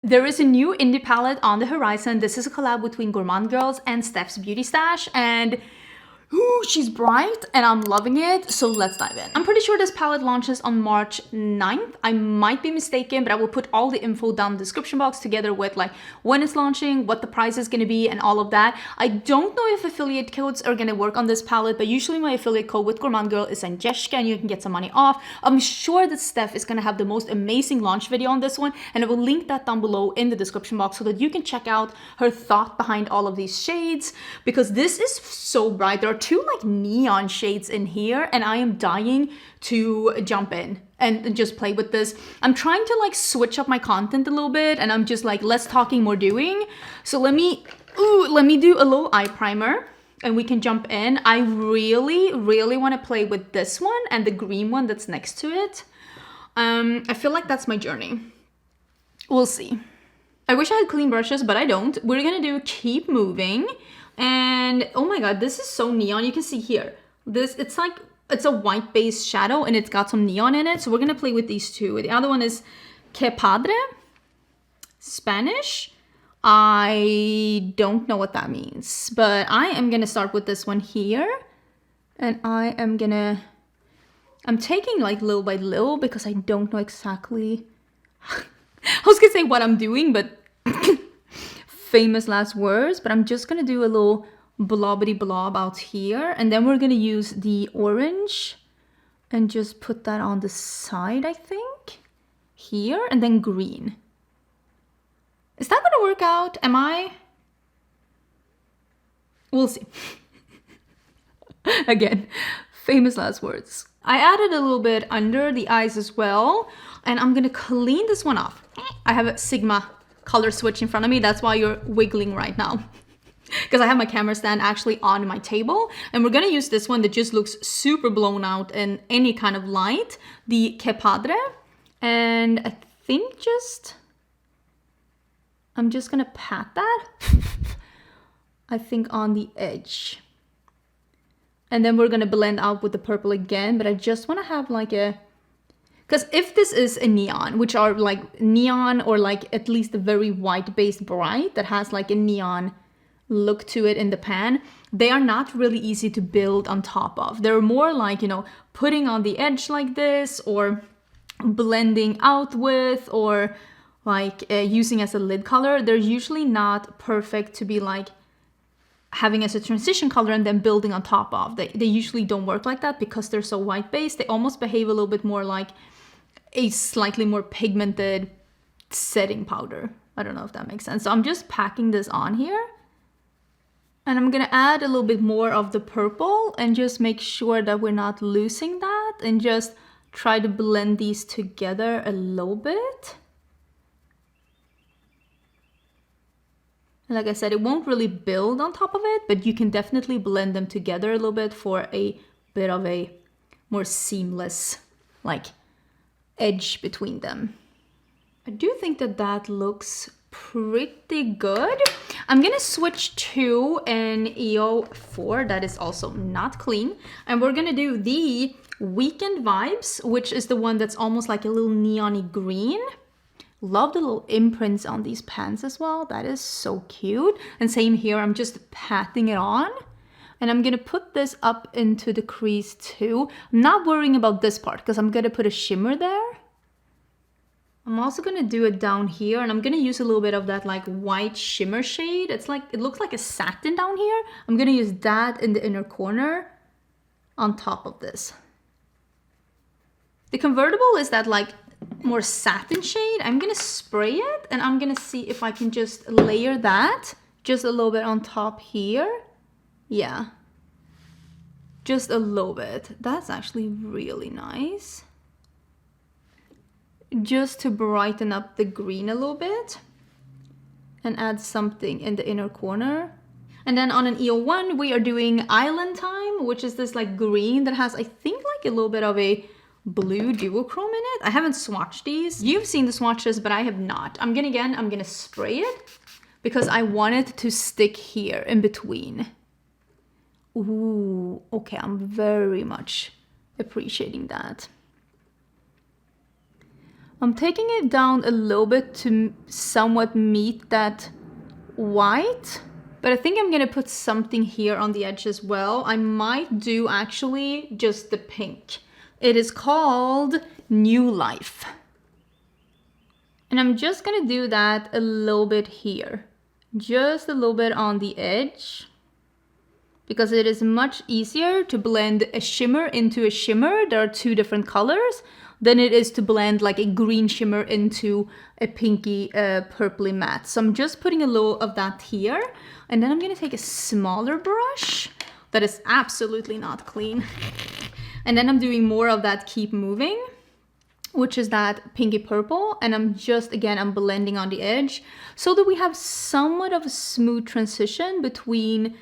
There is a new indie palette on the horizon. This is a collab between Gourmande Girls and Steff's Beauty Stash, and ooh, she's bright and I'm loving it, so let's dive in. I'm pretty sure this palette launches on March 9th. I might be mistaken, but I will put all the info down in the description box together with like when it's launching, what the price is going to be, and all of that. I don't know if affiliate codes are going to work on this palette, but usually my affiliate code with Gourmande Girl is Angelica and you can get some money off. I'm sure that Steff is going to have the most amazing launch video on this one, and I will link that down below in the description box so that you can check out her thought behind all of these shades, because this is so bright. There are two like neon shades in here and I am dying to jump in and just play with this. I'm trying to like switch up my content a little bit, and I'm just like less talking, more doing. So let me do a little eye primer and we can jump in. I really want to play with this one and the green one that's next to it. I feel like that's my journey. We'll see. I wish I had clean brushes, but I don't. We're gonna do Keep Moving. And oh my god, this is so neon. You can see here, it's a white base shadow and it's got some neon in it. So we're gonna play with these two. The other one is Que Padre, Spanish. I don't know what that means, but I am gonna start with this one here. And I'm taking like little by little because I don't know exactly, I was gonna say what I'm doing, but famous last words, but I'm just gonna do a little blobbity blob out here, and then we're gonna use the orange and just put that on the side, I think, here, and then green. Is that gonna work out? We'll see. Again, famous last words. I added a little bit under the eyes as well, and I'm gonna clean this one off. I have a Sigma color switch in front of me. That's why you're wiggling right now. Because I have my camera stand actually on my table. And we're going to use this one that just looks super blown out in any kind of light. The Que Padre. And I think I'm just going to pat that. I think on the edge. And then we're going to blend out with the purple again. But I just want to have like a... Because if this is a neon, which are like neon or like at least a very white based bright that has like a neon look to it in the pan, they are not really easy to build on top of. They're more like, you know, putting on the edge like this or blending out with, or like using as a lid color. They're usually not perfect to be like having as a transition color and then building on top of. They usually don't work like that because they're so white based. They almost behave a little bit more like a slightly more pigmented setting powder. I don't know if that makes sense. So I'm just packing this on here. And I'm gonna add a little bit more of the purple and just make sure that we're not losing that, and just try to blend these together a little bit. And like I said, it won't really build on top of it, but you can definitely blend them together a little bit for a bit of a more seamless like edge between them. I do think that that looks pretty good. I'm gonna switch to an EO4 that is also not clean, and we're gonna do the Weekend Vibes, which is the one that's almost like a little neon-y green. Love the little imprints on these pants as well. That is so cute. And same here, I'm just patting it on. And I'm gonna put this up into the crease too. I'm not worrying about this part because I'm gonna put a shimmer there. I'm also gonna do it down here, and I'm gonna use a little bit of that like white shimmer shade. It's like, it looks like a satin down here. I'm gonna use that in the inner corner on top of this. The convertible is that like more satin shade. I'm gonna spray it, and I'm gonna see if I can just layer that just a little bit on top here. Yeah, just a little bit. That's actually really nice. Just to brighten up the green a little bit and add something in the inner corner. And then on an EO1, we are doing Island Time, which is this like green that has, I think, like a little bit of a blue duochrome in it. I haven't swatched these. You've seen the swatches, but I have not. I'm gonna spray it because I want it to stick here in between. Ooh, okay, I'm very much appreciating that. I'm taking it down a little bit to somewhat meet that white, but I think I'm gonna put something here on the edge as well. I might do actually just the pink. It is called New Life. And I'm just gonna do that a little bit here. Just a little bit on the edge, because it is much easier to blend a shimmer into a shimmer. There are two different colors than it is to blend like a green shimmer into a pinky purpley matte. So I'm just putting a little of that here, and then I'm gonna take a smaller brush that is absolutely not clean, and then I'm doing more of that Keep Moving, which is that pinky purple, and I'm just, again, I'm blending on the edge so that we have somewhat of a smooth transition between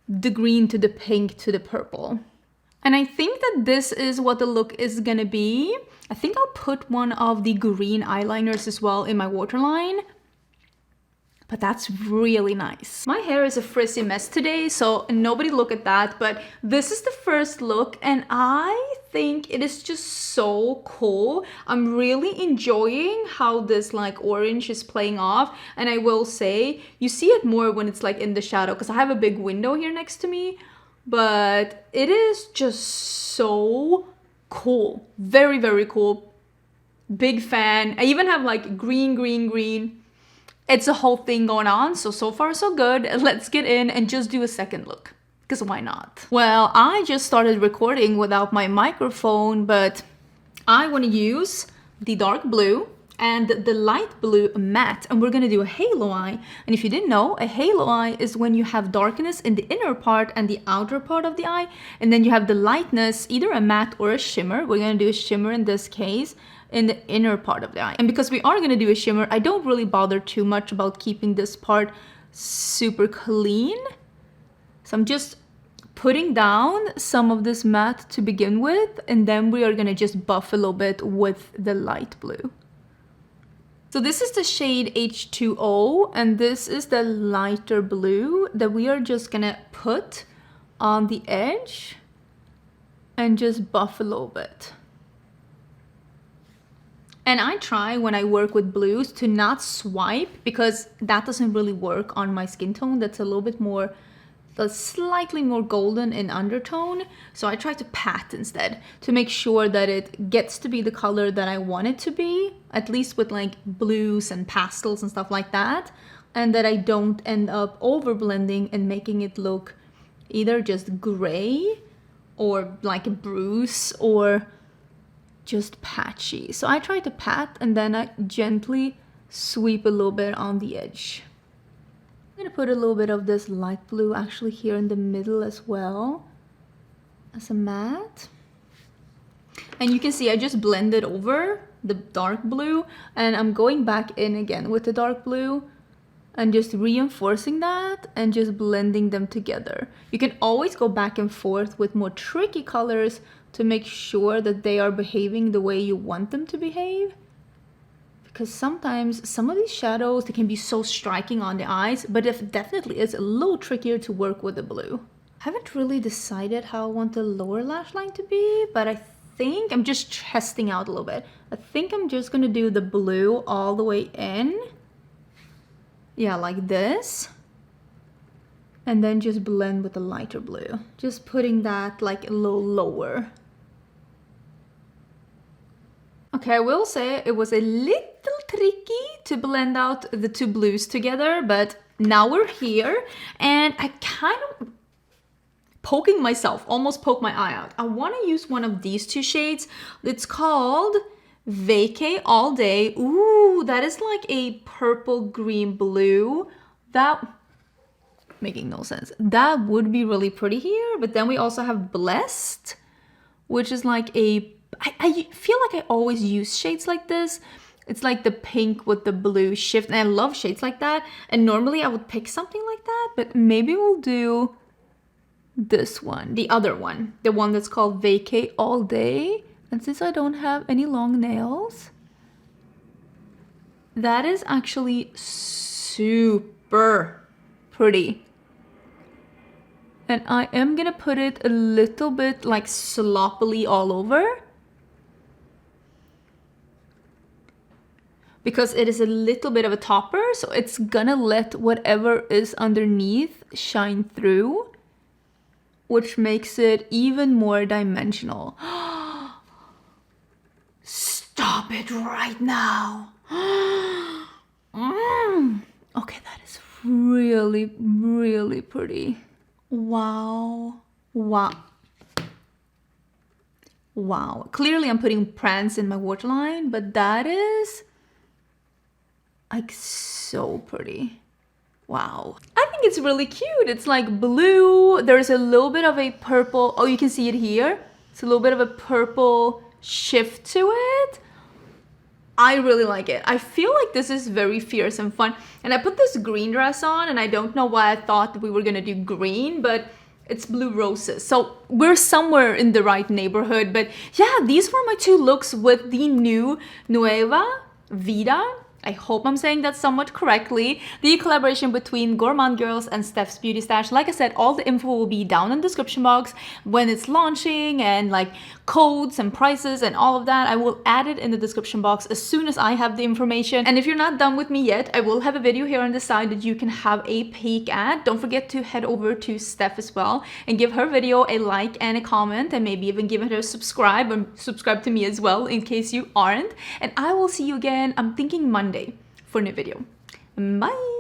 the green to the pink to the purple. And I think that this is what the look is gonna be. I think I'll put one of the green eyeliners as well in my waterline, but that's really nice. My hair is a frizzy mess today, so nobody look at that, but this is the first look, and I think it is just so cool. I'm really enjoying how this like orange is playing off, and I will say, you see it more when it's like in the shadow, because I have a big window here next to me, but it is just so cool. Very, very cool. Big fan. I even have like green, green, green. It's a whole thing going on, so far so good. Let's get in and just do a second look, because why not? Well, I just started recording without my microphone, but I want to use the dark blue and the light blue matte, and we're gonna do a halo eye. And if you didn't know, a halo eye is when you have darkness in the inner part and the outer part of the eye, and then you have the lightness, either a matte or a shimmer. We're gonna do a shimmer in this case, in the inner part of the eye. And because we are gonna do a shimmer, I don't really bother too much about keeping this part super clean. So I'm just putting down some of this matte to begin with, and then we are gonna just buff a little bit with the light blue. So this is the shade H2O, and this is the lighter blue that we are just gonna put on the edge and just buff a little bit. And I try when I work with blues to not swipe, because that doesn't really work on my skin tone. That's a little bit more, slightly more golden in undertone. So I try to pat instead to make sure that it gets to be the color that I want it to be, at least with like blues and pastels and stuff like that. And that I don't end up over blending and making it look either just gray or like a bruise or just patchy. So I try to pat, and then I gently sweep a little bit on the edge. I'm gonna put a little bit of this light blue actually here in the middle as well as a matte. And you can see I just blended over the dark blue, and I'm going back in again with the dark blue and just reinforcing that and just blending them together. You can always go back and forth with more tricky colors to make sure that they are behaving the way you want them to behave. Because sometimes some of these shadows, they can be so striking on the eyes, but it definitely is a little trickier to work with the blue. I haven't really decided how I want the lower lash line to be, but I think I'm just testing out a little bit. I think I'm just gonna do the blue all the way in. Yeah, like this. And then just blend with the lighter blue. Just putting that like a little lower. Okay, I will say it was a little tricky to blend out the two blues together, but now we're here, and I kind of poking myself, almost poke my eye out. I want to use one of these two shades. It's called Vacay All Day. Ooh, that is like a purple green blue. That, making no sense. That would be really pretty here, but then we also have Blessed, which is like a, I feel like I always use shades like this. It's like the pink with the blue shift, and I love shades like that. And normally I would pick something like that, but maybe we'll do this one, the other one, the one that's called Vacay All Day. And since I don't have any long nails, that is actually super pretty. And I am gonna put it a little bit like sloppily all over. because it is a little bit of a topper, so it's gonna let whatever is underneath shine through, which makes it even more dimensional. Stop it right now. Okay, that is really, really pretty. Wow. Wow. Wow. Clearly I'm putting prance in my waterline, but that is like so pretty. Wow. I think it's really cute. It's like blue. There's a little bit of a purple. Oh, you can see it here. It's a little bit of a purple shift to it. I really like it. I feel like this is very fierce and fun. And I put this green dress on, and I don't know why I thought we were gonna do green, but it's blue roses. So we're somewhere in the right neighborhood. But yeah, these were my two looks with the new Neuva Vida. I hope I'm saying that somewhat correctly. The collaboration between Gourmande Girls and Steff's Beauty Stash. Like I said, all the info will be down in the description box when it's launching, and like codes and prices and all of that. I will add it in the description box as soon as I have the information. And if you're not done with me yet, I will have a video here on the side that you can have a peek at. Don't forget to head over to Steff as well and give her video a like and a comment, and maybe even give her a subscribe, and subscribe to me as well in case you aren't. And I will see you again, I'm thinking Monday, for a new video. Bye!